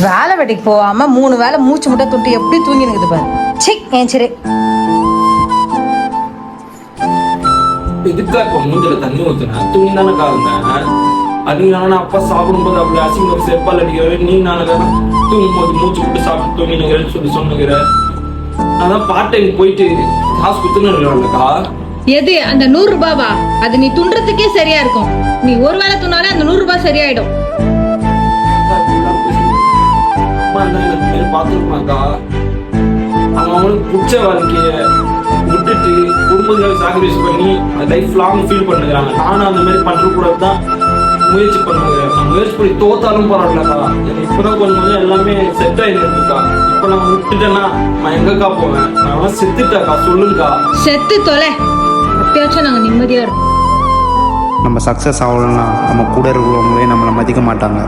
வேலை வெட்டிக்கு போகாம 3 வேளை மூச்சு முட்டை தொட்டு எப்படி தூங்கி நிக்குது பாரு. சி ஏன் சரி இதுக்கா இப்ப மூஞ்சில தண்ணி ஊத்துனா தூங்கி தானே காருந்தேன். அதுக்கு நானும் அப்பா சாப்பிடும்போது அப்படி அசிங்கம் செப்பால் அடிக்கிற நீ நானும் தூங்கும்போது மூச்சு விட்டு சாப்பிட்டு தூங்கினுங்கிறேன்னு சொல்லி சொன்னுங்கிற. அதான் பார்ட் டைம் போயிட்டு காசு குத்துனுக்கா. எது அந்த 100 ரூபாவா? அது நீ துன்றதுக்கே சரியா இருக்கும். நீ ஒரு வேளை துண்ணாலே அந்த 100 ரூபாய் சரியாயிடும். பாத்துருப்பாக்கா அவனுக்கு பிடிச்ச வாழ்க்கைய விட்டுட்டு குடும்பத்துல சாக்ரிஃபைஸ் பண்ணி லைஃப் லாங் ஃபீல் பண்ணுறாங்க. நானும் அந்த மாதிரி பண்ற கூட தான் முயற்சி பண்ணுறேன். நான் முயற்சி பண்ணி தோத்தாலும் பரவாயில்லக்கா. எனக்கு இப்பதான் கொஞ்சம் எல்லாமே செட் ஆயிருக்கா. இப்ப நான் விட்டுட்டேன்னா நான் எங்கக்கா போவேன்? நான் செத்துட்டாக்கா. சொல்லுங்கக்கா. செத்து தொலை, அப்பயாச்சும் நாங்க நிம்மதியா இருக்கோம். நம்ம சக்ஸஸ் ஆகலன்னா நம்ம கூட இருக்கிறவங்களே நம்மளை மதிக்க மாட்டாங்க.